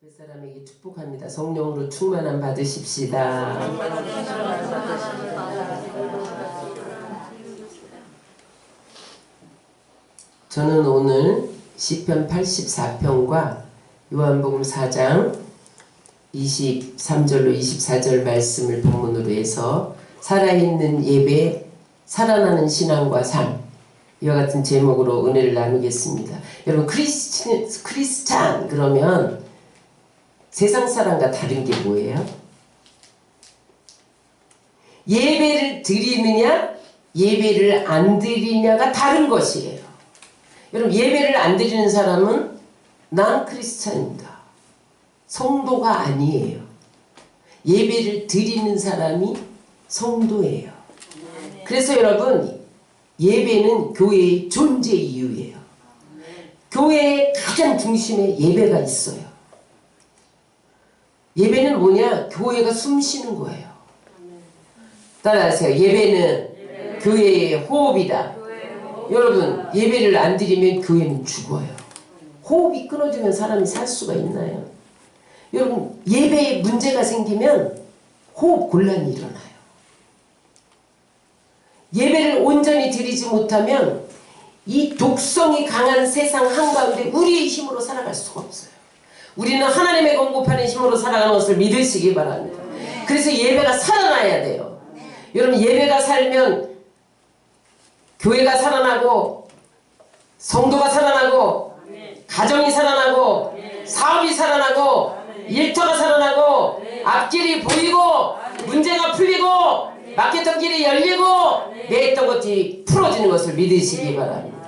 그 사람에게 축복합니다. 성령으로 충만함 받으십시다. 저는 오늘 시편 84편과 요한복음 4장 23절로 24절 말씀을 본문으로 해서 살아있는 예배, 살아나는 신앙과 삶, 이와 같은 제목으로 은혜를 나누겠습니다. 여러분, 크리스찬 그러면 세상 사람과 다른 게 뭐예요? 예배를 드리느냐 예배를 안 드리냐가 다른 것이에요. 여러분, 예배를 안 드리는 사람은 난 크리스찬입니다. 성도가 아니에요. 예배를 드리는 사람이 성도예요. 그래서 여러분, 예배는 교회의 존재 이유예요. 교회의 가장 중심에 예배가 있어요. 예배는 뭐냐? 교회가 숨쉬는 거예요. 따라하세요. 예배는 교회의 호흡이다. 여러분, 예배를 안 드리면 교회는 죽어요. 호흡이 끊어지면 사람이 살 수가 있나요? 여러분, 예배에 문제가 생기면 호흡 곤란이 일어나요. 예배를 온전히 드리지 못하면 이 독성이 강한 세상 한가운데 우리의 힘으로 살아갈 수가 없어요. 우리는 하나님의 공급하는 힘으로 살아가는 것을 믿으시기 바랍니다. 그래서 예배가 살아나야 돼요. 여러분, 예배가 살면 교회가 살아나고 성도가 살아나고 가정이 살아나고 사업이 살아나고 일터가 살아나고 앞길이 보이고 문제가 풀리고 막혔던 길이 열리고 매했던 것이 풀어지는 것을 믿으시기 바랍니다.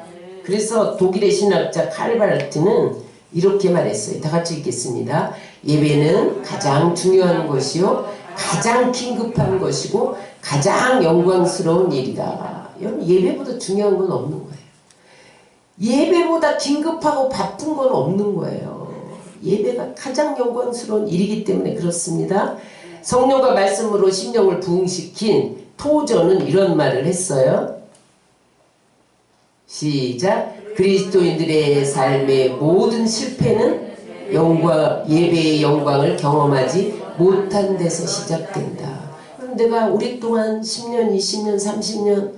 그래서 독일의 신학자 칼바르트는 이렇게 말했어요. 다 같이 읽겠습니다. 예배는 가장 중요한 것이요 가장 긴급한 것이고 가장 영광스러운 일이다. 여러분, 예배보다 중요한 건 없는 거예요. 예배보다 긴급하고 바쁜 건 없는 거예요. 예배가 가장 영광스러운 일이기 때문에 그렇습니다. 성령과 말씀으로 심령을 부흥시킨 토저는 이런 말을 했어요. 시작. 그리스도인들의 삶의 모든 실패는 예배의 영광을 경험하지 못한 데서 시작된다. 내가 오랫동안 10년, 20년, 30년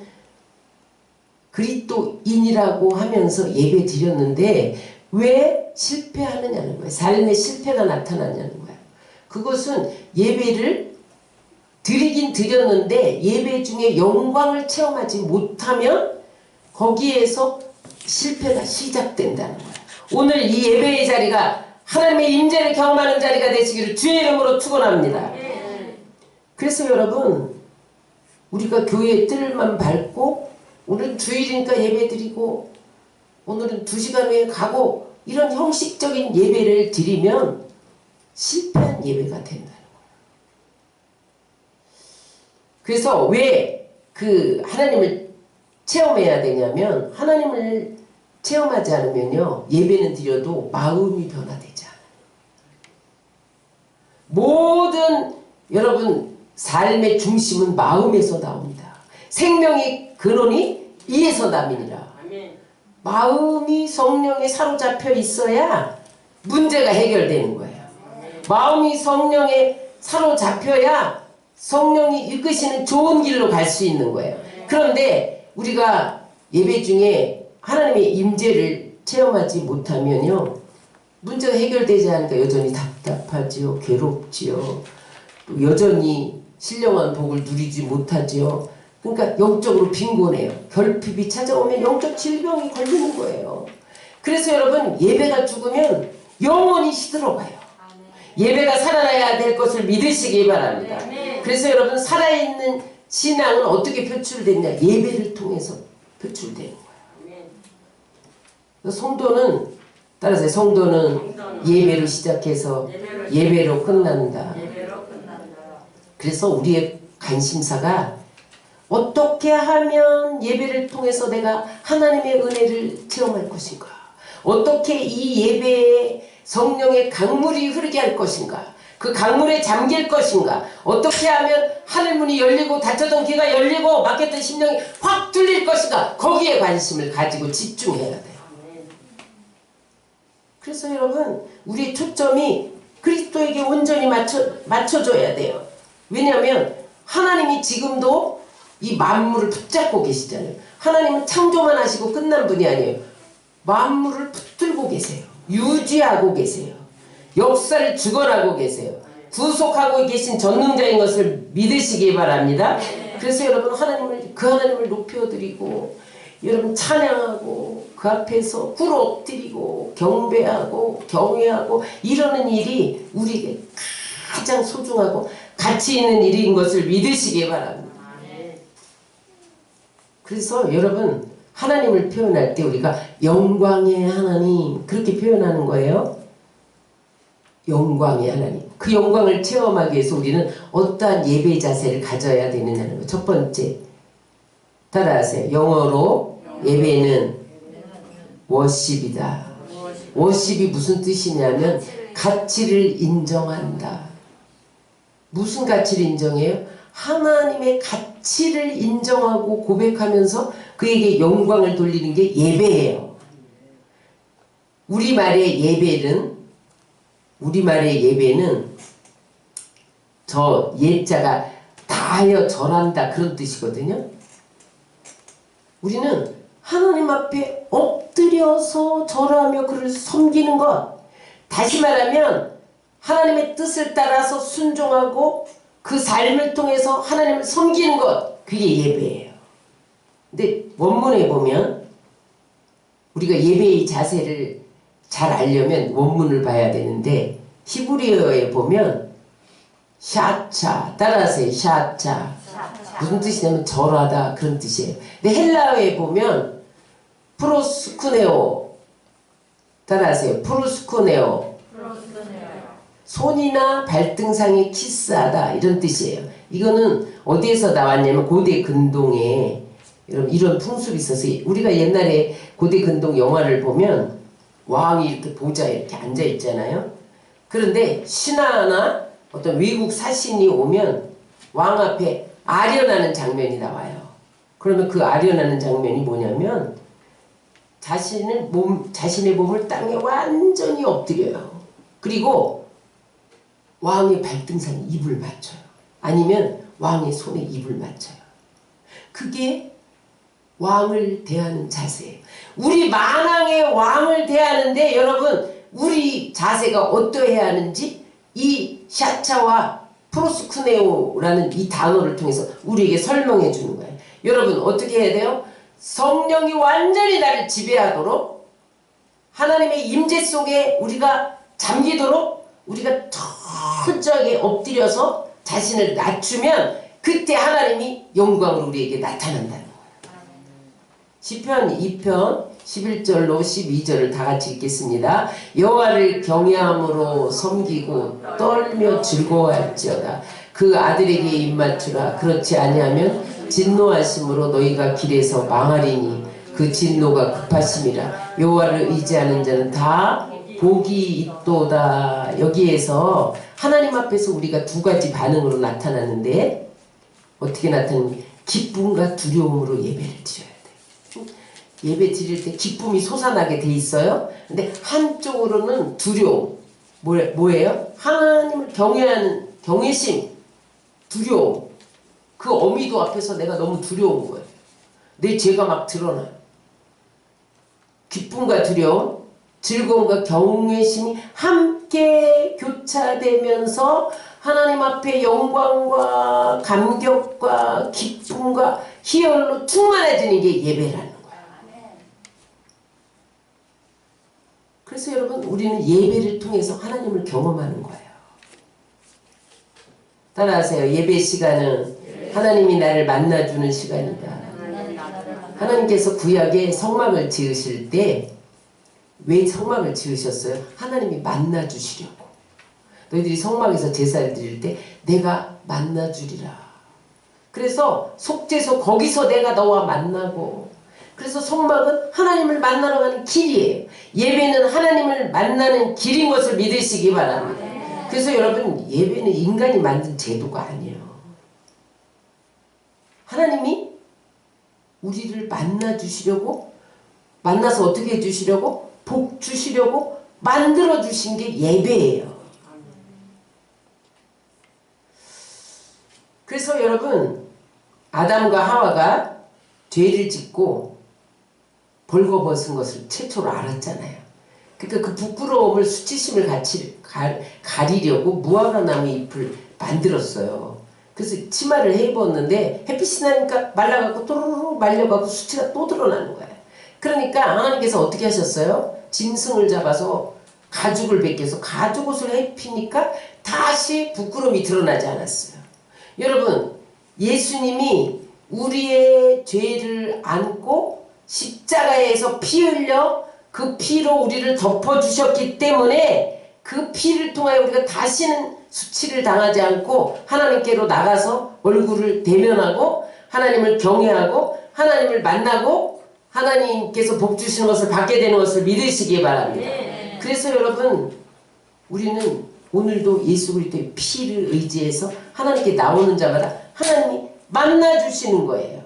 그리스도인이라고 하면서 예배 드렸는데 왜 실패하느냐는 거예요. 삶의 실패가 나타나냐는 거예요. 그것은 예배를 드리긴 드렸는데 예배 중에 영광을 체험하지 못하면 거기에서 실패가 시작된다는 거예요. 오늘 이 예배의 자리가 하나님의 임재를 경험하는 자리가 되시기를 주의 이름으로 축원합니다. 그래서 여러분, 우리가 교회의 뜰만 밟고 오늘은 주일이니까 예배 드리고 오늘은 2시간 후에 가고 이런 형식적인 예배를 드리면 실패한 예배가 된다는 거예요. 그래서 왜 하나님을 체험해야 되냐면, 하나님을 체험하지 않으면요 예배는 드려도 마음이 변화되지 않아요. 모든 여러분 삶의 중심은 마음에서 나옵니다. 생명의 근원이 이에서 남이니라. 마음이 성령에 사로잡혀 있어야 문제가 해결되는 거예요. 마음이 성령에 사로잡혀야 성령이 이끄시는 좋은 길로 갈 수 있는 거예요. 그런데 우리가 예배 중에 하나님의 임재를 체험하지 못하면요 문제가 해결되지 않으니까 여전히 답답하지요, 괴롭지요, 또 여전히 신령한 복을 누리지 못하지요. 그러니까 영적으로 빈곤해요. 결핍이 찾아오면 영적 질병이 걸리는 거예요. 그래서 여러분, 예배가 죽으면 영원히 시들어가요. 예배가 살아나야 될 것을 믿으시기 바랍니다. 그래서 여러분, 살아있는 신앙은 어떻게 표출됐냐? 예배를 통해서 표출되는 거예요. 성도는, 따라서 성도는 예배로 시작해서 예배로 끝난다. 그래서 우리의 관심사가 어떻게 하면 예배를 통해서 내가 하나님의 은혜를 체험할 것인가? 어떻게 이 예배에 성령의 강물이 흐르게 할 것인가? 그 강물에 잠길 것인가? 어떻게 하면 하늘문이 열리고 닫혔던 귀가 열리고 막혔던 심령이 확 뚫릴 것인가? 거기에 관심을 가지고 집중해야 돼요. 그래서 여러분, 우리의 초점이 그리스도에게 온전히 맞춰줘야 돼요. 왜냐하면 하나님이 지금도 이 만물을 붙잡고 계시잖아요. 하나님은 창조만 하시고 끝난 분이 아니에요. 만물을 붙들고 계세요. 유지하고 계세요. 역사를 주관하고 계세요. 구속하고 계신 전능자인 것을 믿으시기 바랍니다. 그래서 여러분 그 하나님을 높여드리고 여러분 찬양하고 그 앞에서 꿇어 엎드리고 경배하고 경외하고 이러는 일이 우리에게 가장 소중하고 가치 있는 일인 것을 믿으시기 바랍니다. 그래서 여러분 하나님을 표현할 때 우리가 영광의 하나님 그렇게 표현하는 거예요. 영광의 하나님. 그 영광을 체험하기 위해서 우리는 어떠한 예배 자세를 가져야 되느냐는 거. 첫 번째 따라하세요. 영어로 예배는 워십이다. 워십이 무슨 뜻이냐면 가치를 인정한다. 무슨 가치를 인정해요? 하나님의 가치를 인정하고 고백하면서 그에게 영광을 돌리는 게 예배예요. 우리말의 예배는 저 예자가 다하여 절한다 그런 뜻이거든요. 우리는 하나님 앞에 엎드려서 절하며 그를 섬기는 것. 다시 말하면 하나님의 뜻을 따라서 순종하고 그 삶을 통해서 하나님을 섬기는 것. 그게 예배예요. 근데 원문에 보면 우리가 예배의 자세를 잘 알려면 원문을 봐야 되는데 히브리어에 보면 샤차 따라하세요. 샤차 무슨 뜻이냐면 절하다 그런 뜻이에요. 근데 헬라어에 보면 프로스쿠네오 따라하세요. 프로스쿠네오 손이나 발등상에 키스하다 이런 뜻이에요. 이거는 어디에서 나왔냐면 고대 근동에 여러분 이런 풍습이 있어서 우리가 옛날에 고대 근동 영화를 보면 왕이 이렇게 보좌에 이렇게 앉아 있잖아요. 그런데 신하나 어떤 외국 사신이 오면 왕 앞에 아련하는 장면이 나와요. 그러면 그 아련하는 장면이 뭐냐면 자신의 몸을 땅에 완전히 엎드려요. 그리고 왕의 발등상에 입을 맞춰요. 아니면 왕의 손에 입을 맞춰요. 그게 왕을 대하는 자세예요. 우리 만왕의 왕을 대하는데 여러분 우리 자세가 어떠해야 하는지 이 샤차와 프로스쿠네오라는 이 단어를 통해서 우리에게 설명해 주는 거예요. 여러분 어떻게 해야 돼요? 성령이 완전히 나를 지배하도록 하나님의 임재 속에 우리가 잠기도록 우리가 철저하게 엎드려서 자신을 낮추면 그때 하나님이 영광으로 우리에게 나타난다는 거예요. 시편 2편 11절로 12절을 다 같이 읽겠습니다. 여호와를 경외함으로 섬기고 떨며 즐거워할지어다. 그 아들에게 입맞추라. 그렇지 아니하면 진노하심으로 너희가 길에서 망하리니 그 진노가 급하심이라. 여호와를 의지하는 자는 다 복이 있도다. 여기에서 하나님 앞에서 우리가 두 가지 반응으로 나타나는데 어떻게 나타나는지 기쁨과 두려움으로 예배를 드려야 돼요. 예배 드릴 때 기쁨이 솟아나게 돼 있어요. 근데 한쪽으로는 두려움. 뭐예요? 하나님을 경외하는 경외심, 두려움. 그 어미도 앞에서 내가 너무 두려운 거예요. 내 죄가 막 드러나요. 기쁨과 두려움, 즐거움과 경외심이 함께 교차되면서 하나님 앞에 영광과 감격과 기쁨과 희열로 충만해지는 게 예배라는 거예요. 그래서 여러분 우리는 예배를 통해서 하나님을 경험하는 거예요. 따라하세요. 예배 시간은 하나님이 나를 만나주는 시간이다. 하나님께서 구약에 성막을 지으실 때 왜 성막을 지으셨어요? 하나님이 만나주시려고. 너희들이 성막에서 제사를 드릴 때 내가 만나주리라. 그래서 속죄소 거기서 내가 너와 만나고, 그래서 성막은 하나님을 만나러 가는 길이에요. 예배는 하나님을 만나는 길인 것을 믿으시기 바랍니다. 그래서 여러분 예배는 인간이 만든 제도가 아니에요. 하나님이 우리를 만나주시려고, 만나서 어떻게 해주시려고? 복 주시려고 만들어주신 게 예배예요. 그래서 여러분, 아담과 하와가 죄를 짓고 벌거벗은 것을 최초로 알았잖아요. 그러니까 그 부끄러움을 수치심을 가리려고 무화과나무 잎을 만들었어요. 그래서 치마를 해 입었는데 햇빛이 나니까 말라갖고 또르르 말려갖고 수치가 또 드러나는 거예요. 그러니까 하나님께서 어떻게 하셨어요? 짐승을 잡아서 가죽을 벗겨서 가죽옷을 입히니까 다시 부끄러움이 드러나지 않았어요. 여러분, 예수님이 우리의 죄를 안고 십자가에서 피 흘려 그 피로 우리를 덮어주셨기 때문에 그 피를 통하여 우리가 다시는 수치를 당하지 않고 하나님께로 나가서 얼굴을 대면하고 하나님을 경외하고 하나님을 만나고 하나님께서 복 주시는 것을 받게 되는 것을 믿으시기 바랍니다. 그래서 여러분, 우리는 오늘도 예수 그리스도의 피를 의지해서 하나님께 나오는 자마다 하나님이 만나주시는 거예요.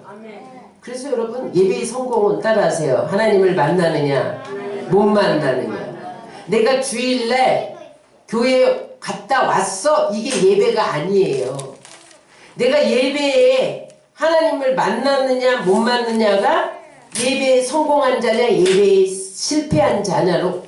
그래서 여러분, 예배의 성공은 따라하세요. 하나님을 만나느냐 못 만나느냐. 내가 주일날 교회 갔다 왔어, 이게 예배가 아니에요. 내가 예배에 하나님을 만났느냐 못 만났느냐가 예배에 성공한 자냐 예배에 실패한 자냐로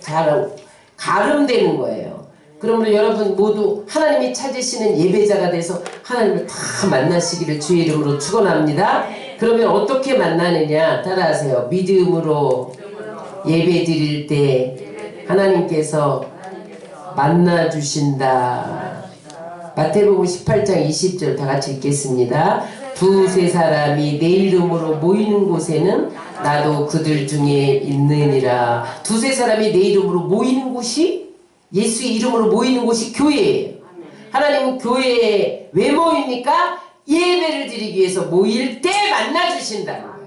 가름되는 거예요. 그러므로 여러분 모두 하나님이 찾으시는 예배자가 돼서 하나님을 다 만나시기를 주의 이름으로 축원합니다. 그러면 어떻게 만나느냐 따라하세요. 믿음으로 예배 드릴 때 하나님께서 만나주신다. 마태복음 18장 20절 다 같이 읽겠습니다. 두세 사람이 내 이름으로 모이는 곳에는 나도 그들 중에 있느니라. 두세 사람이 내 이름으로 모이는 곳이, 예수의 이름으로 모이는 곳이 교회예요. 하나님은 교회에 왜 모입니까? 예배를 드리기 위해서 모일 때 만나주신다.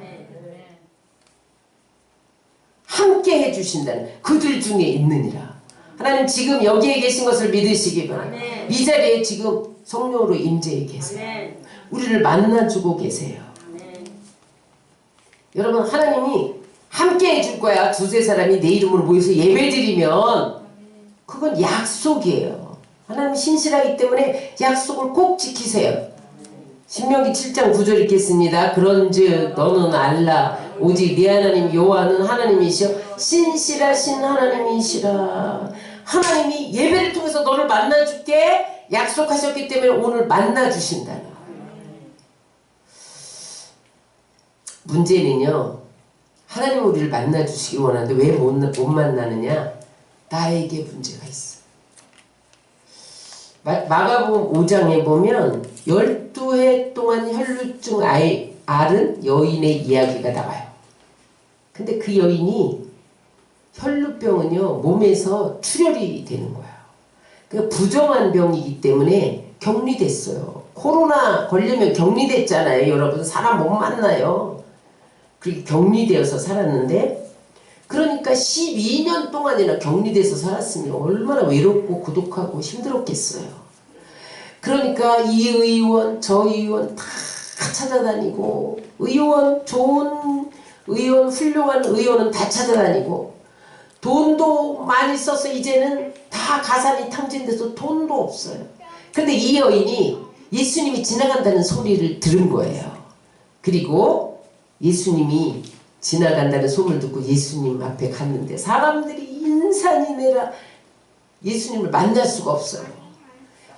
함께 해주신다는, 그들 중에 있느니라. 하나님 지금 여기에 계신 것을 믿으시기 바랍니다. 이 자리에 지금 성령으로 임재해 계세요. 우리를 만나주고 계세요. 여러분, 하나님이 함께 해줄 거야. 두세 사람이 내 이름으로 모여서 예배 드리면 그건 약속이에요. 하나님 신실하기 때문에 약속을 꼭 지키세요. 신명기 7장 9절 읽겠습니다. 그런즉 너는 알라 오직 네 하나님 여호와는 하나님이시여 신실하신 하나님이시라. 하나님이 예배를 통해서 너를 만나줄게 약속하셨기 때문에 오늘 만나주신다. 문제는요, 하나님 우리를 만나주시기 원하는데 왜 못 만나느냐? 나에게 문제가 있어. 마가복음 5장에 보면 12해 동안 혈루증 앓은 여인의 이야기가 나와요. 근데 그 여인이, 혈루병은요 몸에서 출혈이 되는 거예요. 그러니까 부정한 병이기 때문에 격리됐어요. 코로나 걸리면 격리됐잖아요. 여러분, 사람 못 만나요. 그렇게 격리되어서 살았는데, 그러니까 12년 동안이나 격리돼서 살았으면 얼마나 외롭고 고독하고 힘들었겠어요. 그러니까 이 의원 저 의원 다 찾아다니고, 의원, 좋은 의원, 훌륭한 의원은 다 찾아다니고, 돈도 많이 써서 이제는 다 가산이 탕진돼서 돈도 없어요. 근데 이 여인이 예수님이 지나간다는 소리를 들은 거예요. 그리고 예수님이 지나간다는 소문을 듣고 예수님 앞에 갔는데 사람들이 인산이내라 예수님을 만날 수가 없어요.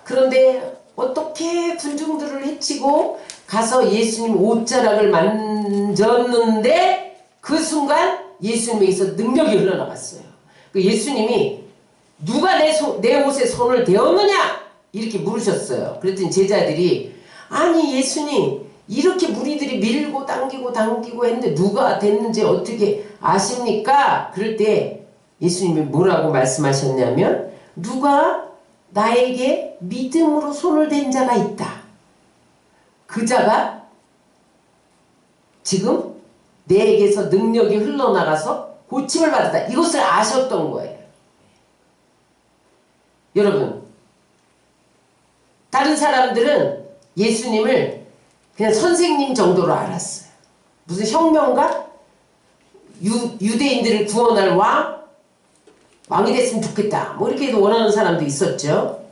그런데 어떻게 군중들을 해치고 가서 예수님 옷자락을 만졌는데 그 순간 예수님에게서 능력이 흘러나갔어요. 그 예수님이 누가 내 옷에 손을 대었느냐? 이렇게 물으셨어요. 그랬더니 제자들이, 아니 예수님, 이렇게 무리들이 밀고 당기고 했는데 누가 됐는지 어떻게 아십니까? 그럴 때 예수님이 뭐라고 말씀하셨냐면, 누가 나에게 믿음으로 손을 댄 자가 있다. 그 자가 지금 내게서 능력이 흘러나가서 고침을 받았다. 이것을 아셨던 거예요. 여러분, 다른 사람들은 예수님을 그냥 선생님 정도로 알았어요. 무슨 혁명가? 유대인들을 구원할 왕이 됐으면 좋겠다. 뭐 이렇게 원하는 사람도 있었죠.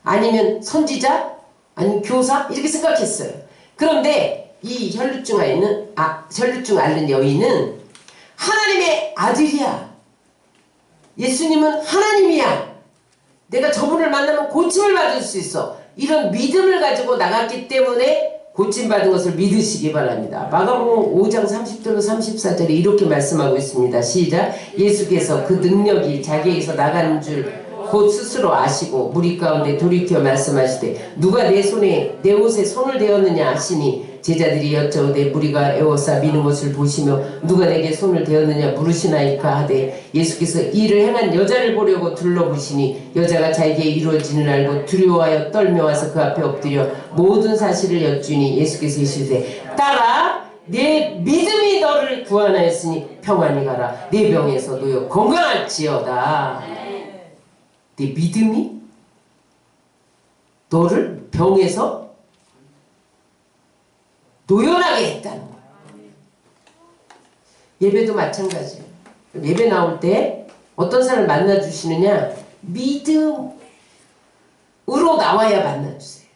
아니면 선지자? 아니 교사? 이렇게 생각했어요. 그런데 이 혈루증 앓는 여인은 하나님의 아들이야. 예수님은 하나님이야. 내가 저분을 만나면 고침을 받을 수 있어. 이런 믿음을 가지고 나갔기 때문에 고침받은 것을 믿으시기 바랍니다. 마가복음 5장 30절로 34절에 이렇게 말씀하고 있습니다. 시작. 예수께서 그 능력이 자기에게서 나가는 줄 곧 스스로 아시고 무리 가운데 돌이켜 말씀하시되 누가 내 옷에 손을 대었느냐 하시니 제자들이 여쭤오되 무리가 에워싸 미는 것을 보시며 누가 내게 손을 대었느냐 물으시나이까 하되 예수께서 이를 행한 여자를 보려고 둘러보시니 여자가 자기에게 이루어지는 알고 두려워하여 떨며 와서 그 앞에 엎드려 모든 사실을 여쭈니 예수께서 이르시되 딸아 내 믿음이 너를 구원하였으니 평안히 가라. 내 병에서 놓여 건강할지어다. 내 믿음이 너를 병에서 노연하게 했다는 거야. 예배도 마찬가지예요. 예배 나올 때 어떤 사람을 만나주시느냐? 믿음으로 나와야 만나주세요.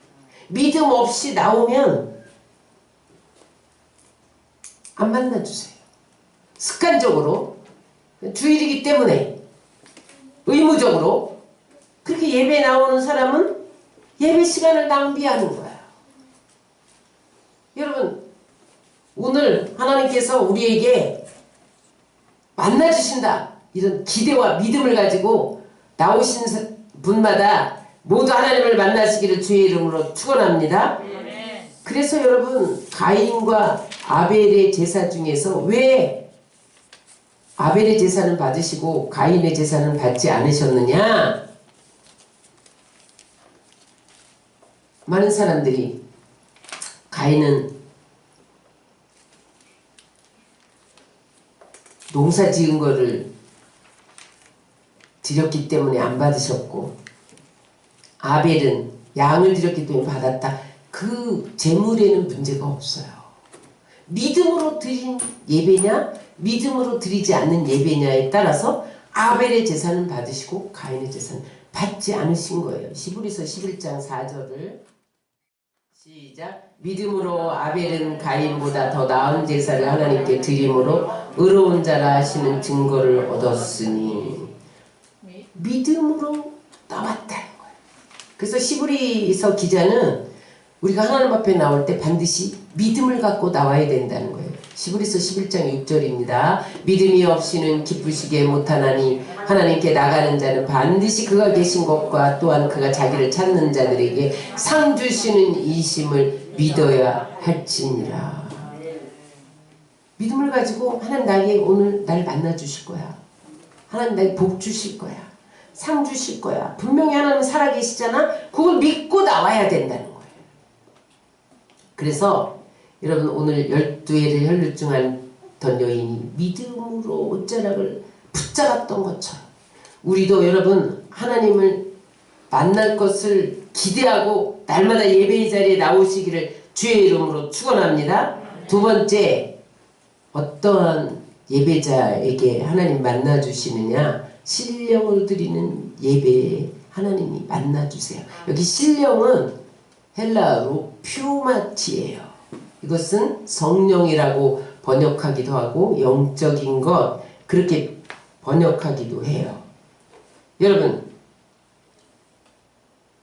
믿음 없이 나오면 안 만나주세요. 습관적으로 주일이기 때문에 의무적으로 그렇게 예배 나오는 사람은 예배 시간을 낭비하는 거야. 여러분 오늘 하나님께서 우리에게 만나주신다 이런 기대와 믿음을 가지고 나오신 분마다 모두 하나님을 만나시기를 주의 이름으로 축원합니다. 그래서 여러분 가인과 아벨의 제사 중에서 왜 아벨의 제사는 받으시고 가인의 제사는 받지 않으셨느냐? 많은 사람들이 가인은 농사 지은 거를 드렸기 때문에 안 받으셨고 아벨은 양을 드렸기 때문에 받았다. 그 재물에는 문제가 없어요. 믿음으로 드린 예배냐 믿음으로 드리지 않는 예배냐에 따라서 아벨의 제사는 받으시고 가인의 제사는 받지 않으신 거예요. 히브리서 11장 4절을 시작. 믿음으로 아벨은 가인보다 더 나은 제사를 하나님께 드림으로 의로운 자라 하시는 증거를 얻었으니 믿음으로 나왔다는 거예요. 그래서 히브리서 기자는 우리가 하나님 앞에 나올 때 반드시 믿음을 갖고 나와야 된다는 거예요. 히브리서 11장 6절입니다. 믿음이 없이는 기쁘시게 못하나니 하나님께 나가는 자는 반드시 그가 계신 것과 또한 그가 자기를 찾는 자들에게 상 주시는 이심을 믿어야 할지니라. 믿음을 가지고 하나님 나에게 오늘 날 만나 주실 거야. 하나님 나에게 복 주실 거야. 상 주실 거야. 분명히 하나님 살아계시잖아. 그걸 믿고 나와야 된다는 거예요. 그래서 여러분 오늘 12회를 혈루증하던 여인이 믿음으로 옷자락을 붙잡았던 것처럼 우리도 여러분 하나님을 만날 것을 기대하고 날마다 예배의 자리에 나오시기를 주의 이름으로 축원합니다. 두 번째 어떠한 예배자에게 하나님 만나주시느냐 신령으로 드리는 예배에 하나님이 만나주세요. 여기 신령은 헬라어로 퓨마티예요. 이것은 성령이라고 번역하기도 하고 영적인 것 그렇게 번역하기도 해요. 여러분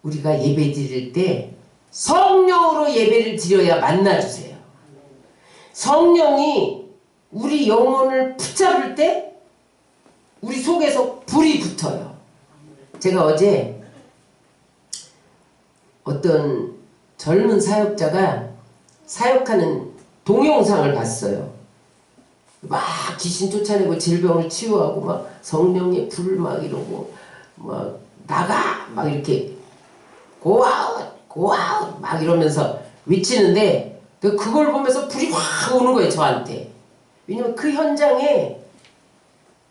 우리가 예배 드릴 때 성령으로 예배를 드려야 만나주세요. 성령이 우리 영혼을 붙잡을 때 우리 속에서 불이 붙어요. 제가 어제 어떤 젊은 사역자가 사역하는 동영상을 봤어요. 막 귀신 쫓아내고 질병을 치유하고 막 성령의 불 막 이러고 막 나가 막 이렇게 고아웃 고아웃 막 이러면서 외치는데 그걸 보면서 불이 확 오는 거예요 저한테. 왜냐면 그 현장에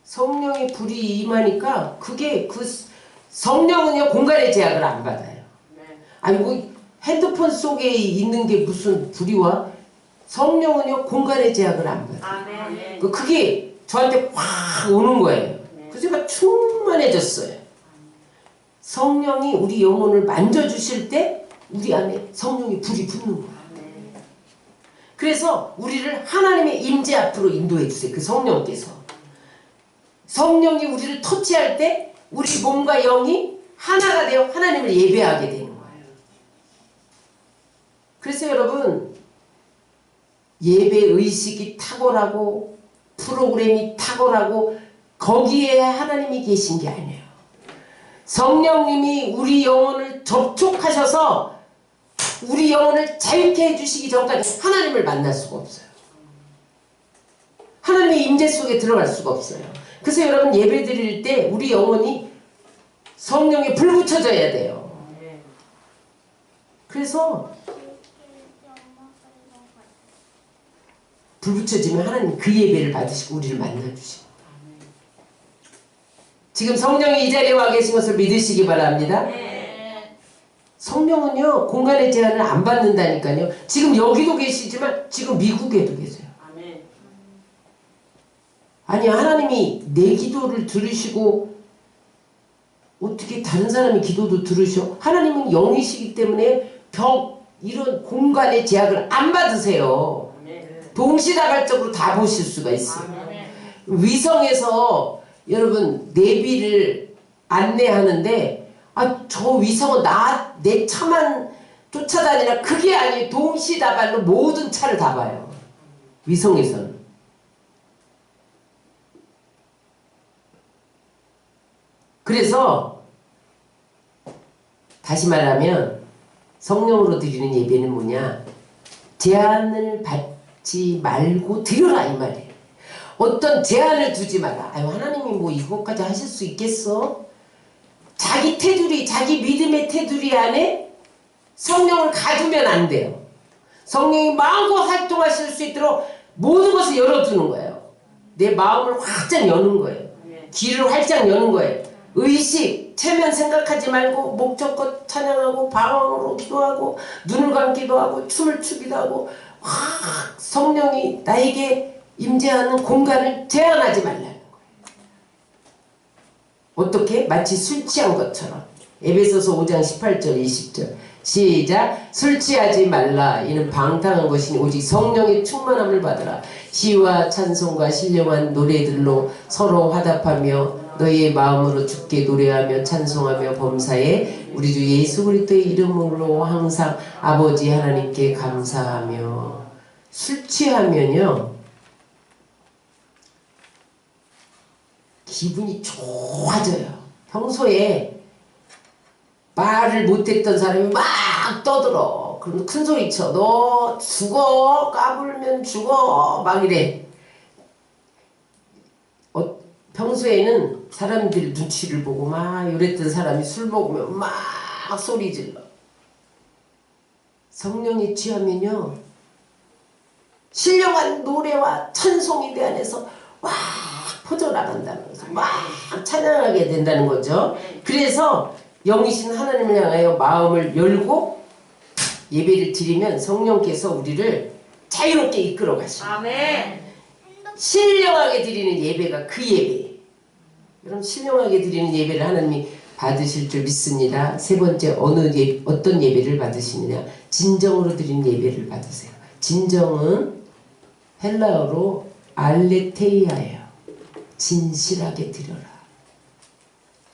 성령의 불이 임하니까 그게 그 성령은요 공간의 제약을 안 받아요. 아니 뭐 핸드폰 속에 있는 게 무슨 불이 와? 성령은요 공간의 제약을 안 받아요. 그게 저한테 확 오는 거예요. 그래서 제가 충만해졌어요. 성령이 우리 영혼을 만져주실 때 우리 안에 성령의 불이 붙는 거야. 그래서 우리를 하나님의 임재 앞으로 인도해 주세요. 그 성령께서. 성령이 우리를 터치할 때 우리 몸과 영이 하나가 되어 하나님을 예배하게 되는 거예요. 그래서 여러분, 예배 의식이 탁월하고 프로그램이 탁월하고 거기에 하나님이 계신 게 아니에요. 성령님이 우리 영혼을 접촉하셔서 우리 영혼을 자유케 해주시기 전까지 하나님을 만날 수가 없어요. 하나님의 임재 속에 들어갈 수가 없어요. 그래서 여러분, 예배 드릴 때 우리 영혼이 성령에 불 붙여져야 돼요. 그래서 불 붙여지면 하나님 그 예배를 받으시고 우리를 만나주시고, 지금 성령이 이 자리에 와 계신 것을 믿으시기 바랍니다. 성령은요, 공간의 제한을 안 받는다니까요. 지금 여기도 계시지만 지금 미국에도 계세요. 아니, 하나님이 내 기도를 들으시고 어떻게 다른 사람의 기도도 들으셔? 하나님은 영이시기 때문에 이런 공간의 제약을 안 받으세요. 동시다발적으로 다 보실 수가 있어요. 위성에서 여러분 내비를 안내하는데, 저 위성은 내 차만 쫓아다니나, 그게 아니에요. 동시다발로 모든 차를 다 봐요. 위성에서는. 그래서 다시 말하면 성령으로 드리는 예배는 뭐냐? 제한을 받지 말고 드려라, 이 말이에요. 어떤 제한을 두지 마라. 하나님이 뭐 이것까지 하실 수 있겠어? 자기 테두리, 자기 믿음의 테두리 안에 성령을 가두면 안 돼요. 성령이 마음껏 활동하실 수 있도록 모든 것을 열어두는 거예요. 내 마음을 활짝 여는 거예요. 귀를 활짝 여는 거예요. 의식, 체면 생각하지 말고 목적껏 찬양하고 방언으로 기도하고 눈을 감기도 하고 춤을 추기도 하고, 성령이 나에게 임재하는 공간을 제한하지 말라는 거예요. 어떻게? 마치 술 취한 것처럼. 에베소서 5장 18절 20절 시작. 술 취하지 말라. 이는 방탕한 것이니 오직 성령의 충만함을 받으라. 시와 찬송과 신령한 노래들로 서로 화답하며 너희의 마음으로 주께 노래하며 찬송하며 범사에 우리 주 예수 그리스도의 이름으로 항상 아버지 하나님께 감사하며. 술 취하면요, 기분이 좋아져요. 평소에 말을 못했던 사람이 막 떠들어. 그럼 큰 소리 쳐. 너 죽어. 까불면 죽어. 막 이래. 평소에는 사람들 눈치를 보고 막 이랬던 사람이 술 먹으면 막 소리 질러. 성령이 취하면요, 신령한 노래와 찬송이 내 안에서 와 퍼져나간다는 거죠. 막 찬양하게 된다는 거죠. 그래서 영이신 하나님을 향하여 마음을 열고 예배를 드리면 성령께서 우리를 자유롭게 이끌어 가십니다. 아멘. 신령하게 드리는 예배가 그 예배예요. 여러분, 신령하게 드리는 예배를 하나님이 받으실 줄 믿습니다. 세 번째, 어떤 예배를 받으시느냐? 진정으로 드리는 예배를 받으세요. 진정은 헬라어로 알레테이아예요. 진실하게 드려라.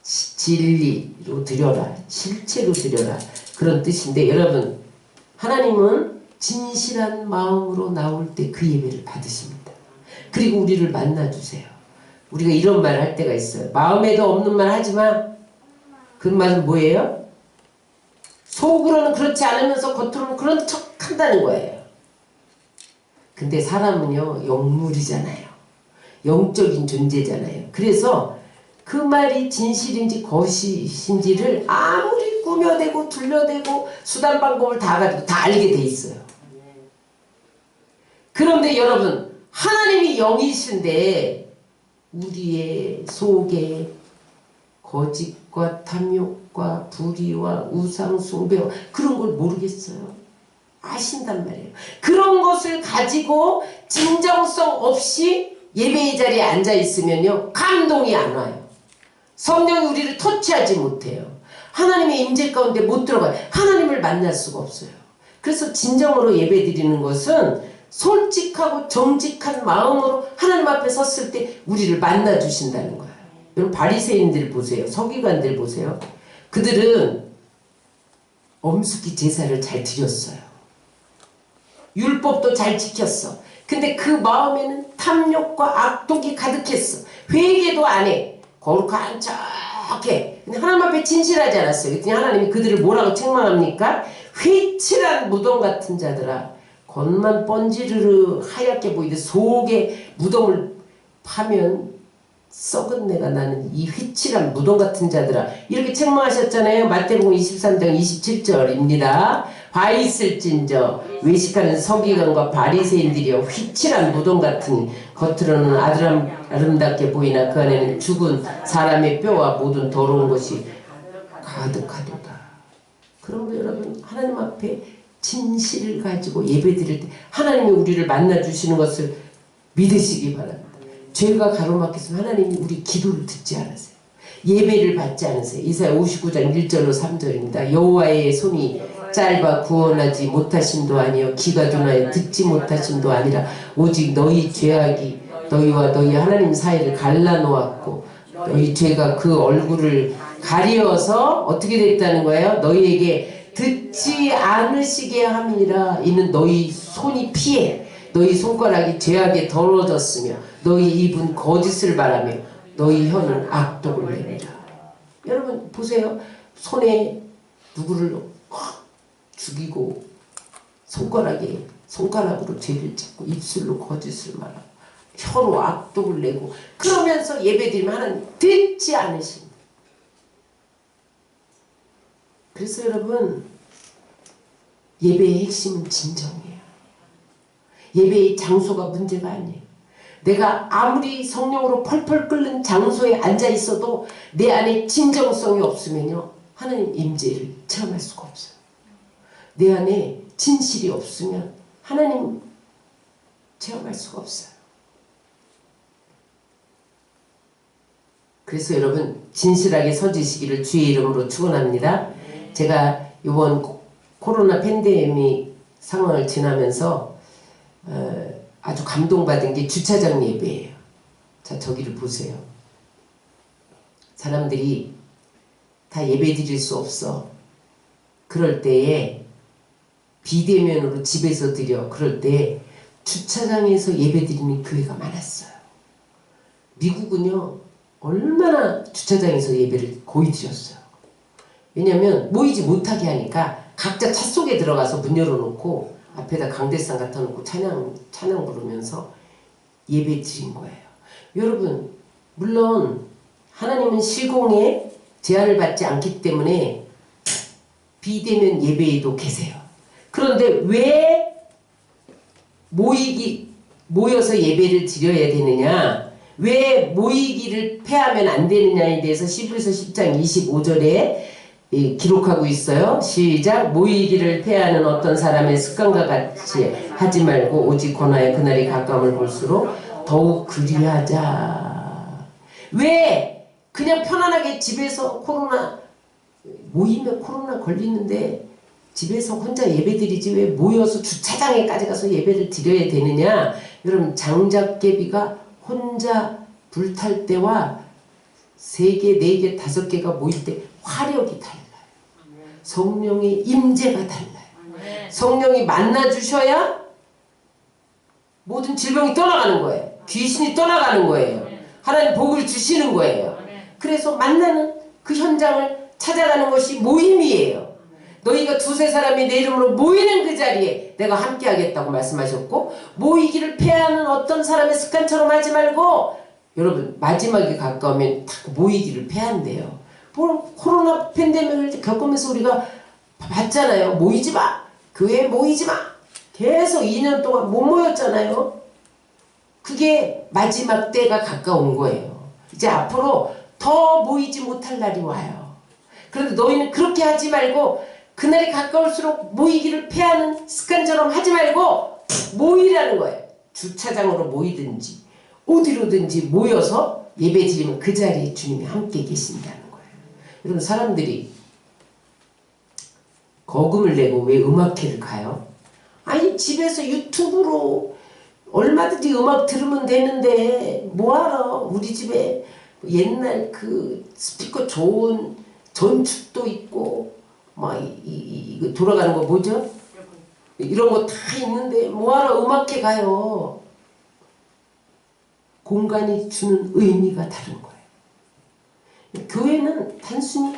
진리로 드려라. 실체로 드려라. 그런 뜻인데, 여러분, 하나님은 진실한 마음으로 나올 때 그 예배를 받으십니다. 그리고 우리를 만나주세요. 우리가 이런 말 할 때가 있어요. 마음에도 없는 말 하지마. 그 말은 뭐예요? 속으로는 그렇지 않으면서 겉으로는 그런 척 한다는 거예요. 근데 사람은요, 영물이잖아요. 영적인 존재잖아요. 그래서 그 말이 진실인지 거짓인지를 아무리 꾸며대고 둘러대고 수단 방법을 다 가지고 다 알게 돼 있어요. 그런데 여러분, 하나님이 영이신데 우리의 속에 거짓과 탐욕과 불의와 우상숭배 그런 걸 모르겠어요? 아신단 말이에요. 그런 것을 가지고 진정성 없이 예배의 자리에 앉아 있으면요, 감동이 안 와요. 성령이 우리를 터치하지 못해요. 하나님의 임재 가운데 못 들어가요. 하나님을 만날 수가 없어요. 그래서 진정으로 예배드리는 것은 솔직하고 정직한 마음으로 하나님 앞에 섰을 때 우리를 만나 주신다는 거예요. 여러분 바리새인들 보세요. 서기관들 보세요. 그들은 엄숙히 제사를 잘 드렸어요. 율법도 잘 지켰어. 근데 그 마음에는 탐욕과 악독이 가득했어. 회개도 안 해. 거룩한 척해. 근데 하나님 앞에 진실하지 않았어요. 그랬더니 하나님이 그들을 뭐라고 책망합니까? 회칠한 무덤 같은 자들아. 겉만 번지르르 하얗게 보이는데 속에 무덤을 파면 썩은 내가 나는 이 회칠한 무덤 같은 자들아. 이렇게 책망하셨잖아요. 마태복음 23장 27절입니다. 봐 있을진저 외식하는 서기관과 바리새인들이여 회칠한 무덤 같으니 겉으로는 아름답게 보이나 그 안에는 죽은 사람의 뼈와 모든 더러운 것이 가득하도다. 그러므로 여러분 하나님 앞에 진실을 가지고 예배드릴 때 하나님이 우리를 만나주시는 것을 믿으시기 바랍니다. 죄가 가로막혔으면 하나님이 우리 기도를 듣지 않으세요. 예배를 받지 않으세요. 이사야 59장 1절로 3절입니다. 여호와의 손이 짧아 구원하지 못하심도 아니요 귀가 둔하여 듣지 못하심도 아니라 오직 너희 죄악이 너희와 너희 하나님 사이를 갈라놓았고 너희 죄가 그 얼굴을 가리어서 어떻게 됐다는 거예요? 너희에게 듣지 않으시게 함이라. 이는 너희 손이 피해 너희 손가락이 죄악에 더러워졌으며 너희 입은 거짓을 말하며 너희 혀는 악독을 내밀어. 여러분 보세요. 손에 누구를 죽이고 손가락으로 죄를 짓고 입술로 거짓을 말하고 혀로 악독을 내고 그러면서 예배드리면 하나님 듣지 않으십니다. 그래서 여러분 예배의 핵심은 진정이에요. 예배의 장소가 문제가 아니에요. 내가 아무리 성령으로 펄펄 끓는 장소에 앉아 있어도 내 안에 진정성이 없으면요 하나님 임재를 체험할 수가 없어요. 내 안에 진실이 없으면 하나님 체험할 수가 없어요. 그래서 여러분 진실하게 서지시기를 주의 이름으로 축원합니다. 제가 이번 코로나 팬데믹 상황을 지나면서 아주 감동받은 게 주차장 예배예요. 자, 저기를 보세요. 사람들이 다 예배 드릴 수 없어. 그럴 때에 비대면으로 집에서 드려. 그럴 때 주차장에서 예배 드리는 교회가 많았어요. 미국은요 얼마나 주차장에서 예배를 거의 드렸어요. 왜냐하면 모이지 못하게 하니까 각자 차 속에 들어가서 문 열어놓고 앞에다 강대상 갖다 놓고 찬양 부르면서 예배 드린 거예요. 여러분 물론 하나님은 실공에 제한을 받지 않기 때문에 비대면 예배에도 계세요. 그런데 왜 모여서 예배를 드려야 되느냐, 왜 모이기를 패하면 안 되느냐에 대해서 히브리서 10장 25절에 기록하고 있어요. 시작. 모이기를 패하는 어떤 사람의 습관과 같이 하지 말고 오직 권하여 그날이 가까움을 볼수록 더욱 그리하자. 왜 그냥 편안하게 집에서 모이면 코로나 걸리는데 집에서 혼자 예배드리지 왜 모여서 주차장에까지 가서 예배를 드려야 되느냐. 여러분 장작개비가 혼자 불탈 때와 3개, 4개, 5개가 모일 때 화력이 달라요. 성령의 임재가 달라요. 성령이 만나주셔야 모든 질병이 떠나가는 거예요. 귀신이 떠나가는 거예요. 하나님 복을 주시는 거예요. 그래서 만나는 그 현장을 찾아가는 것이 모임이에요. 너희가 2-3 사람이 내 이름으로 모이는 그 자리에 내가 함께 하겠다고 말씀하셨고, 모이기를 패하는 어떤 사람의 습관처럼 하지 말고, 여러분 마지막에 가까우면 다 모이기를 패한대요. 코로나 팬데믹을 겪으면서 우리가 봤잖아요. 모이지 마, 교회에 모이지 마, 계속 2년 동안 못 모였잖아요. 그게 마지막 때가 가까운 거예요. 이제 앞으로 더 모이지 못할 날이 와요. 그런데 너희는 그렇게 하지 말고 그날이 가까울수록 모이기를 패하는 습관처럼 하지 말고 모이라는 거예요. 주차장으로 모이든지 어디로든지 모여서 예배 드리면 그 자리에 주님이 함께 계신다는 거예요. 여러분 사람들이 거금을 내고 왜 음악회를 가요? 아니 집에서 유튜브로 얼마든지 음악 들으면 되는데 뭐하러 우리 집에 옛날 그 스피커 좋은 전축도 있고 막 이거 돌아가는 거 뭐죠? 이런 거 다 있는데 뭐하러 음악회 가요? 공간이 주는 의미가 다른 거예요. 교회는 단순히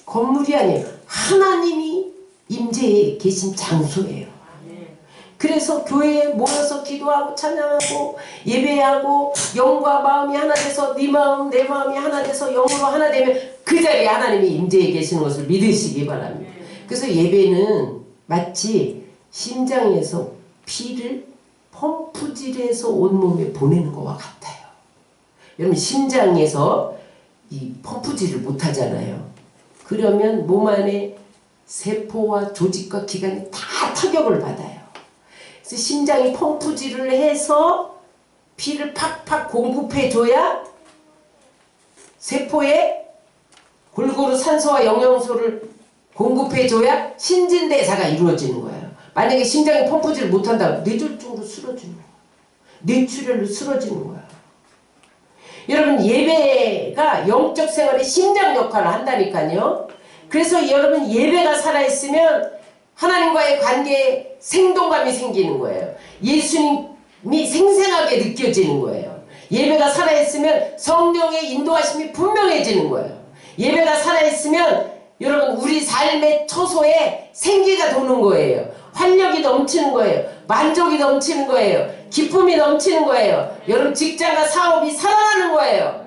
건물이 아니에요. 하나님이 임재해 계신 장소예요. 그래서 교회에 모여서 기도하고 찬양하고 예배하고 영과 마음이 하나 돼서 네 마음 내 마음이 하나 돼서 영으로 하나 되면 그 자리에 하나님이 임재해 계시는 것을 믿으시기 바랍니다. 그래서 예배는 마치 심장에서 피를 펌프질해서 온몸에 보내는 것과 같아요. 여러분 심장에서 이 펌프질을 못하잖아요. 그러면 몸 안에 세포와 조직과 기관이 다 타격을 받아요. 그래서 심장이 펌프질을 해서 피를 팍팍 공급해줘야 세포에 골고루 산소와 영양소를 공급해줘야 신진대사가 이루어지는 거예요. 만약에 심장이 펌프질을 못한다면 뇌졸중으로 쓰러지는 거예요. 뇌출혈로 쓰러지는 거예요. 여러분 예배가 영적 생활에 심장 역할을 한다니까요. 그래서 여러분 예배가 살아있으면 하나님과의 관계에 생동감이 생기는 거예요. 예수님이 생생하게 느껴지는 거예요. 예배가 살아있으면 성령의 인도하심이 분명해지는 거예요. 예배가 살아있으면 여러분 우리 삶의 처소에 생기가 도는 거예요. 활력이 넘치는 거예요. 만족이 넘치는 거예요. 기쁨이 넘치는 거예요. 여러분 직장과 사업이 살아나는 거예요.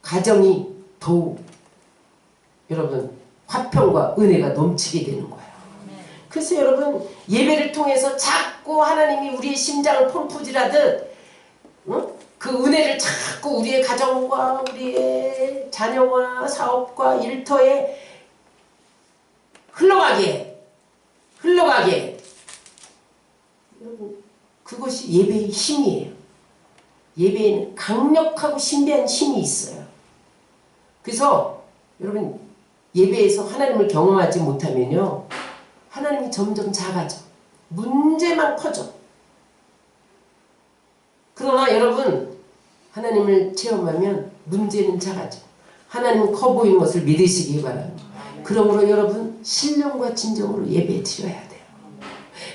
가정이 더욱 여러분 화평과 은혜가 넘치게 되는 거예요. 그래서 여러분 예배를 통해서 자꾸 하나님이 우리의 심장을 펌프질하듯 그 은혜를 자꾸 우리의 가정과 우리의 자녀와 사업과 일터에 흘러가게 여러분 그것이 예배의 힘이에요. 예배에는 강력하고 신비한 힘이 있어요. 그래서 여러분 예배에서 하나님을 경험하지 못하면요 하나님이 점점 작아져 문제만 커져. 그러나 여러분 하나님을 체험하면 문제는 작아져 하나님은 커 보이는 것을 믿으시기 바랍니다. 그러므로 여러분 신령과 진정으로 예배 드려야 돼요.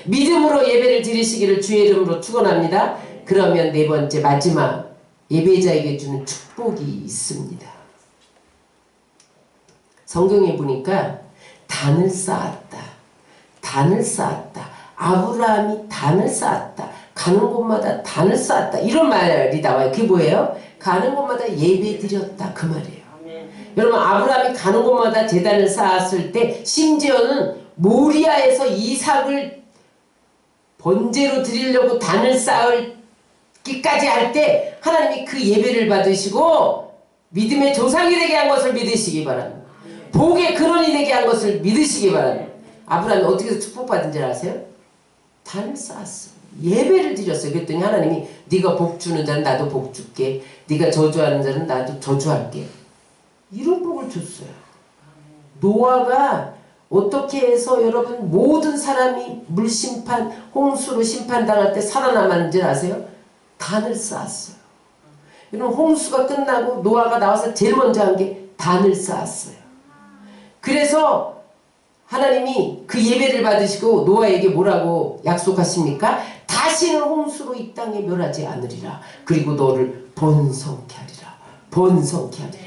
믿음으로 예배를 드리시기를 주의 이름으로 축원합니다. 그러면 네 번째 마지막 예배자에게 주는 축복이 있습니다. 성경에 보니까 단을 쌓았다. 아브라함이 단을 쌓았다. 가는 곳마다 단을 쌓았다. 이런 말이 나와요. 그게 뭐예요? 가는 곳마다 예배 드렸다. 그 말이에요. 여러분 아브라함이 가는 곳마다 제단을 쌓았을 때 심지어는 모리아에서 이삭을 번제로 드리려고 단을 쌓기까지 할 때 하나님이 그 예배를 받으시고 믿음의 조상이 되게 한 것을 믿으시기 바랍니다. 복의 근원이 되게 한 것을 믿으시기 바랍니다. 아브라함이 어떻게 해서 축복받은 줄 아세요? 단을 쌓았어. 예배를 드렸어요. 그랬더니 하나님이 네가 복 주는 자는 나도 복 줄게. 네가 저주하는 자는 나도 저주할게. 이런 복을 줬어요. 노아가 어떻게 해서 여러분 모든 사람이 물심판, 홍수로 심판당할 때 살아남았는지 아세요? 단을 쌓았어요. 여러분 홍수가 끝나고 노아가 나와서 제일 먼저 한 게 단을 쌓았어요. 그래서 하나님이 그 예배를 받으시고 노아에게 뭐라고 약속하십니까? 다시는 홍수로 이 땅에 멸하지 않으리라. 그리고 너를 번성케 하리라. 번성케 하리라.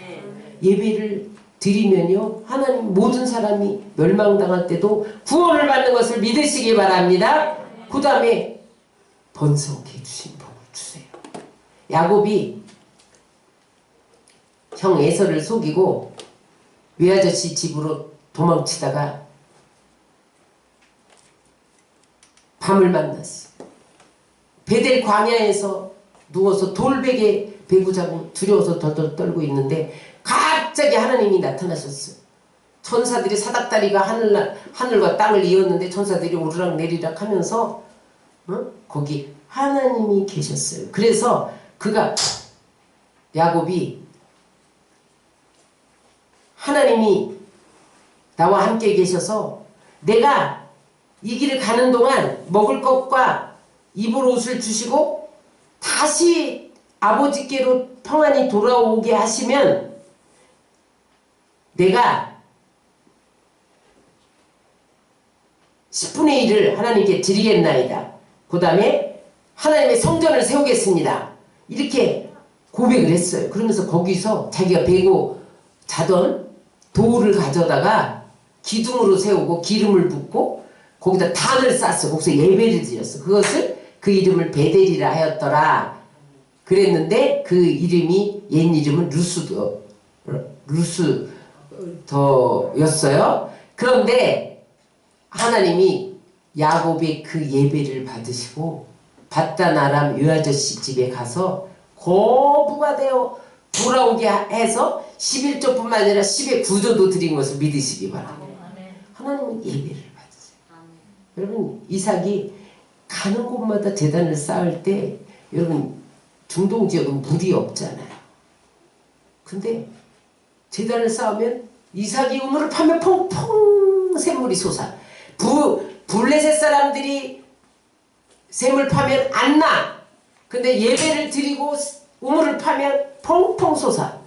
예배를 드리면요 하나님 모든 사람이 멸망당할 때도 구원을 받는 것을 믿으시기 바랍니다. 그 다음에 번성케 해주신 복을 주세요. 야곱이 형 에서를 속이고 외아저씨 집으로 도망치다가 밤을 만났어. 베델 광야에서 누워서 돌베개 배구자고 두려워서 덜덜 떨고 있는데 갑자기 하나님이 나타나셨어요. 천사들이 사닥다리가 하늘과 땅을 이었는데 천사들이 오르락 내리락 하면서 거기 하나님이 계셨어요. 그래서 야곱이 하나님이 나와 함께 계셔서 내가 이 길을 가는 동안 먹을 것과 입을 옷을 주시고 다시 아버지께로 평안히 돌아오게 하시면 내가 10분의 1을 하나님께 드리겠나이다. 그 다음에 하나님의 성전을 세우겠습니다. 이렇게 고백을 했어요. 그러면서 거기서 자기가 베고 자던 돌을 가져다가 기둥으로 세우고 기름을 붓고 거기다 단을 쌌어. 거기서 예배를 드렸어. 그것을 그 이름을 베델이라 하였더라. 그랬는데 그 이름이 옛 이름은 루스더였어요. 그런데 하나님이 야곱의 그 예배를 받으시고 바단 아람 요 아저씨 집에 가서 거부가 되어 돌아오게 해서 11조뿐만 아니라 10의 9조도 드린 것을 믿으시기 바랍니다. 하나님은 예배를 받으세요. 여러분 이삭이 가는 곳마다 제단을 쌓을 때 여러분 중동 지역은 물이 없잖아요. 근데 제단을 쌓으면 이삭이 우물을 파면 퐁퐁 샘물이 솟아. 블레셋 사람들이 샘을 파면 안 나. 근데 예배를 드리고 우물을 파면 퐁퐁 솟아.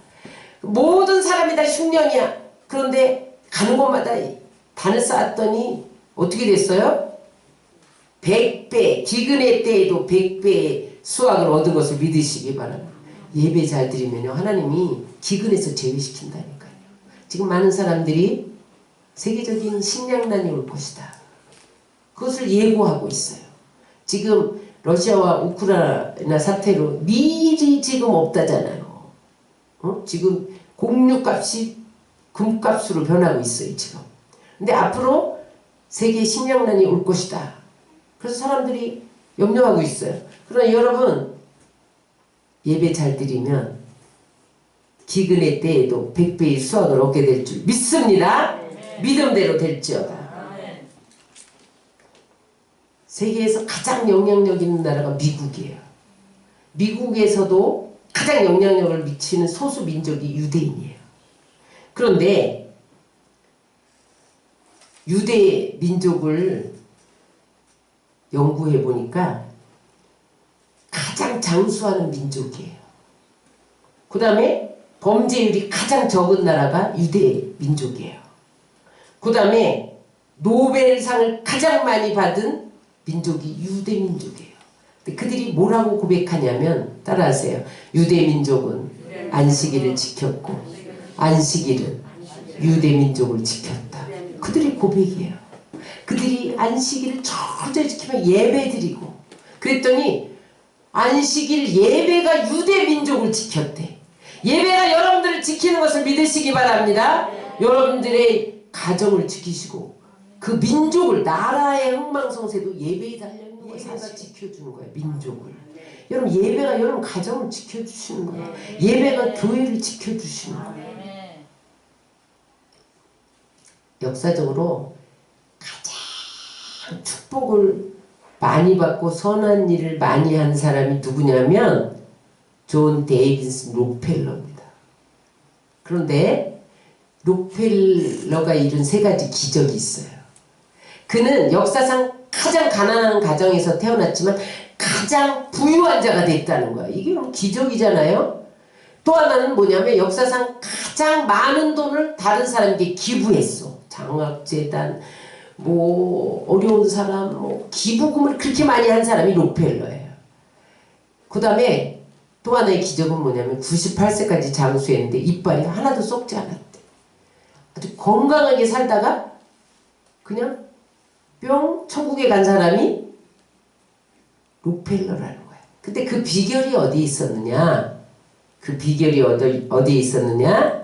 모든 사람이 다 흉년이야. 그런데 가는 곳마다 단을 쌓았더니 어떻게 됐어요? 100배, 기근의 때에도 100배의 수확을 얻은 것을 믿으시기 바랍니다. 예배 잘 드리면요 하나님이 기근에서 제외시킨다니까요. 지금 많은 사람들이 세계적인 식량난이 올 것이다. 그것을 예고하고 있어요. 지금 러시아와 우크라이나 사태로 밀이 지금 없다잖아요. 지금 곡류값이 금값으로 변하고 있어요. 지금. 근데 앞으로 세계 식량난이 올 것이다. 그래서 사람들이 염려하고 있어요. 그러나 여러분 예배 잘 드리면 기근의 때에도 100배의 수확을 얻게 될 줄 믿습니다. 믿음대로 될지어다. 세계에서 가장 영향력 있는 나라가 미국이에요. 미국에서도 가장 영향력을 미치는 소수 민족이 유대인이에요. 그런데 유대 민족을 연구해 보니까 가장 장수하는 민족이에요. 그 다음에 범죄율이 가장 적은 나라가 유대 민족이에요. 그 다음에 노벨상을 가장 많이 받은 민족이 유대 민족이에요. 근데 그들이 뭐라고 고백하냐면 따라하세요. 유대 민족은 안식일을 지켰고 안식일은 유대 민족을 지켰다. 그들이 고백이에요. 그들이 안식일을 철저히 지키면 예배드리고 그랬더니 안식일 예배가 유대 민족을 지켰대. 예배가 여러분들을 지키는 것을 믿으시기 바랍니다. 여러분들의 가정을 지키시고 그 민족을 나라의 흥망성쇠도 예배에 달려있는 거예요. 예배가 지켜주는 거예요. 민족을. 여러분 예배가 여러분 가정을 지켜주시는 거예요. 예배가 교회를 지켜주시는 거예요. 역사적으로 가장 축복을 많이 받고 선한 일을 많이 한 사람이 누구냐면 존 데이비스 록펠러입니다. 그런데 록펠러가 이룬 세 가지 기적이 있어요. 그는 역사상 가장 가난한 가정에서 태어났지만 가장 부유한 자가 됐다는 거야. 이게 너무 기적이잖아요. 또 하나는 뭐냐면 역사상 가장 많은 돈을 다른 사람에게 기부했어. 장학재단, 뭐 어려운 사람, 뭐 기부금을 그렇게 많이 한 사람이 록펠러예요. 그 다음에 또 하나의 기적은 뭐냐면 98세까지 장수했는데 이빨이 하나도 썩지 않았대. 아주 건강하게 살다가 그냥 뿅 천국에 간 사람이 록펠러라는 거야. 근데 그 비결이 어디에 있었느냐? 그 비결이 어디에 있었느냐?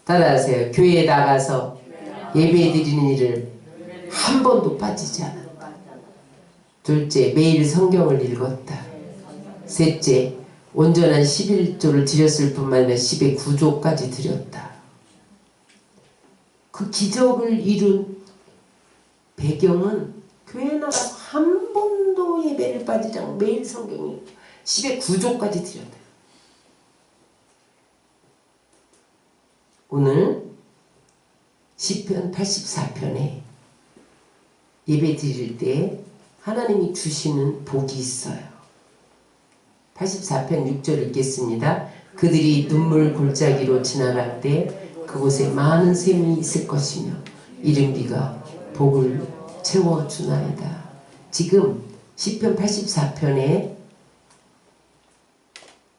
따라하세요. 교회에 나가서 예배드리는 일을 한 번도 빠지지 않았다. 둘째, 매일 성경을 읽었다. 셋째, 온전한 11조를 드렸을 뿐만 아니라 10의 9조까지 드렸다. 그 기적을 이룬 배경은 교회에 나가서 한 번도 예배를 빠지지 않고 매일 성경을 10의 9조까지 드렸다. 오늘 시편 84편에 예배 드릴 때 하나님이 주시는 복이 있어요. 84편 6절 읽겠습니다. 그들이 눈물 골짜기로 지나갈 때 그곳에 많은 샘이 있을 것이며 이른 비가 복을 채워주나이다. 지금 시편 84편의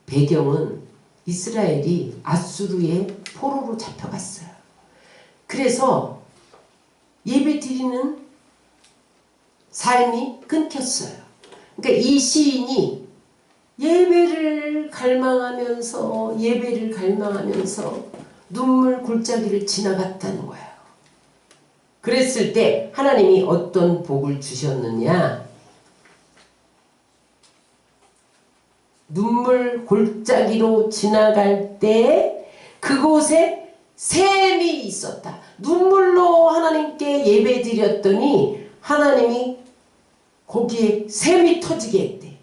배경은 이스라엘이 아수르의 포로로 잡혀갔어요. 그래서 예배 드리는 삶이 끊겼어요. 그러니까 이 시인이 예배를 갈망하면서 눈물 골짜기를 지나갔다는 거예요. 그랬을 때 하나님이 어떤 복을 주셨느냐? 눈물 골짜기로 지나갈 때 그곳에 샘이 있었다. 눈물로 하나님께 예배 드렸더니 하나님이 거기에 샘이 터지게 했대.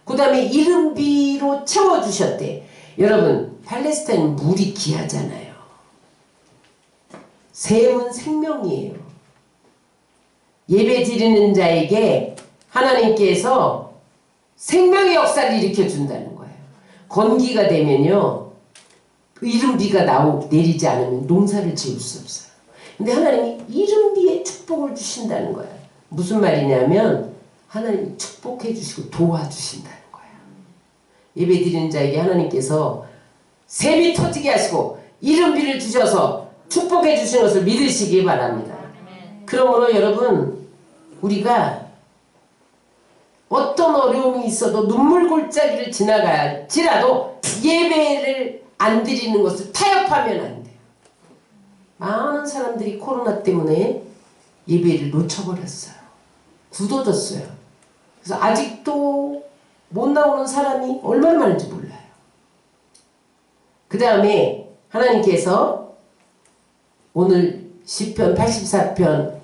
그 다음에 이른 비로 채워주셨대. 여러분, 팔레스타인 물이 귀하잖아요. 샘은 생명이에요. 예배 드리는 자에게 하나님께서 생명의 역사를 일으켜준다는 거예요. 건기가 되면요, 이른 비가 내리지 않으면 농사를 지을 수 없어요. 근데 하나님이 이른 비에 축복을 주신다는 거예요. 무슨 말이냐면 하나님이 축복해 주시고 도와주신다는 거예요. 예배 드리는 자에게 하나님께서 샘이 터지게 하시고 이른 비를 주셔서 축복해 주신 것을 믿으시기 바랍니다. 그러므로 여러분, 우리가 어떤 어려움이 있어도 눈물 골짜기를 지나갈지라도 예배를 안 드리는 것을 타협하면 안 돼요. 많은 사람들이 코로나 때문에 예배를 놓쳐버렸어요. 굳어졌어요. 그래서 아직도 못 나오는 사람이 얼마나 많은지 몰라요. 그 다음에 하나님께서 오늘 시편 84편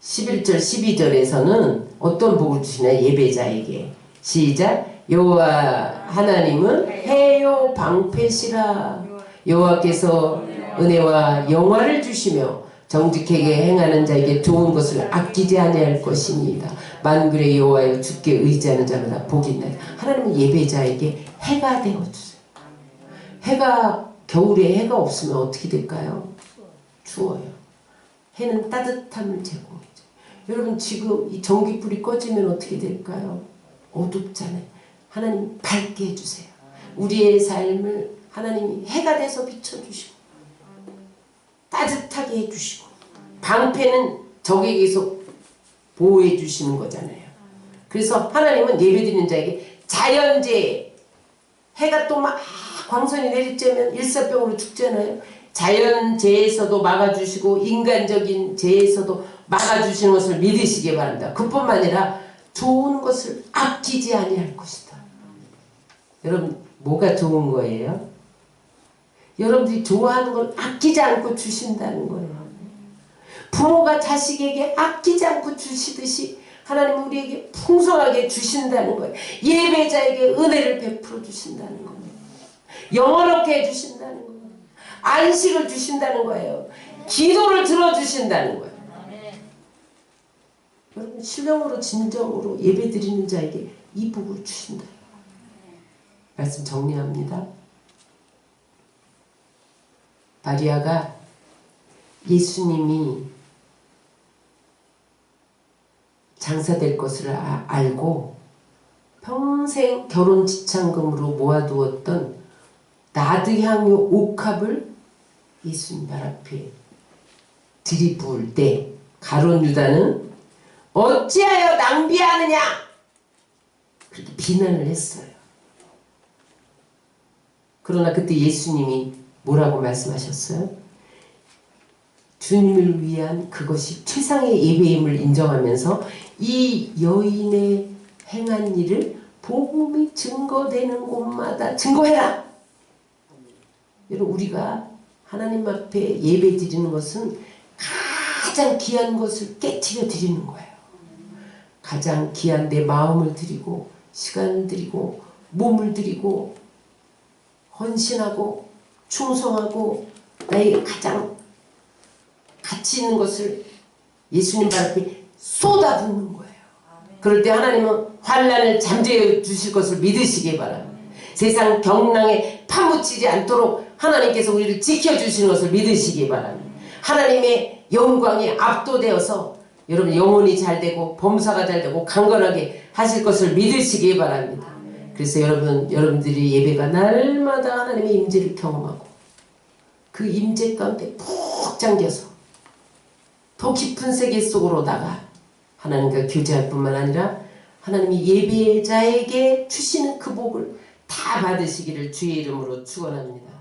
11절 12절에서는 어떤 복을 주시나? 예배자에게. 시작. 여호와 하나님은 해요 방패시라. 여호와께서 은혜와 영화를 주시며 정직하게 행하는 자에게 좋은 것을 아끼지 아니할 것입니다. 만군의 여호와여 주께 의지하는 자마다 복이 있나이다. 하나님은 예배자에게 해가 되어주세요. 겨울에 해가 없으면 어떻게 될까요? 추워요. 해는 따뜻함을 제공해줘요. 여러분, 지금 이 전기불이 꺼지면 어떻게 될까요? 어둡잖아요. 하나님 밝게 해주세요. 우리의 삶을 하나님이 해가 돼서 비춰주시고 따뜻하게 해주시고, 방패는 적에게서 보호해 주시는 거잖아요. 그래서 하나님은 예배드리는 자에게 자연재해, 해가 또 막 광선이 내리쬐면 일사병으로 죽잖아요. 자연재해에서도 막아주시고 인간적인 재해에서도 막아주시는 것을 믿으시기 바랍니다. 그뿐만 아니라 좋은 것을 아끼지 아니할 것이다. 여러분, 뭐가 좋은 거예요? 여러분들이 좋아하는 걸 아끼지 않고 주신다는 거예요. 부모가 자식에게 아끼지 않고 주시듯이 하나님은 우리에게 풍성하게 주신다는 거예요. 예배자에게 은혜를 베풀어 주신다는 거예요. 영원롭게 해주신다는 거예요. 안식을 주신다는 거예요. 기도를 들어주신다는 거예요. 여러분, 신령으로 진정으로 예배드리는 자에게 이 복을 주신다. 말씀 정리합니다. 마리아가 예수님이 장사될 것을 알고 평생 결혼 지참금으로 모아두었던 나드향유 옥합을 예수님 발 앞에 들이부을 때 가룟 유다는 어찌하여 낭비하느냐 그렇게 비난을 했어요. 그러나 그때 예수님이 뭐라고 말씀하셨어요? 주님을 위한 그것이 최상의 예배임을 인정하면서 이 여인의 행한 일을 복음이 증거되는 곳마다 증거해라. 여러분, 우리가 하나님 앞에 예배 드리는 것은 가장 귀한 것을 깨트려 드리는 거예요. 가장 귀한 내 마음을 드리고 시간을 드리고 몸을 드리고 헌신하고 충성하고 나의 가장 가치 있는 것을 예수님 발 앞에 쏟아붓는 거예요. 그럴 때 하나님은 환난을 잠재워 주실 것을 믿으시기 바랍니다. 세상 경랑에 파묻히지 않도록 하나님께서 우리를 지켜주시는 것을 믿으시기 바랍니다. 하나님의 영광이 압도되어서 여러분 영혼이 잘되고 범사가 잘되고 강건하게 하실 것을 믿으시기 바랍니다. 그래서 여러분들이 예배가 날마다 하나님의 임재를 경험하고 그 임재 가운데 푹 잠겨서 더 깊은 세계 속으로 나가 하나님과 교제할 뿐만 아니라 하나님이 예배자에게 주시는 그 복을 다 받으시기를 주의 이름으로 축원합니다.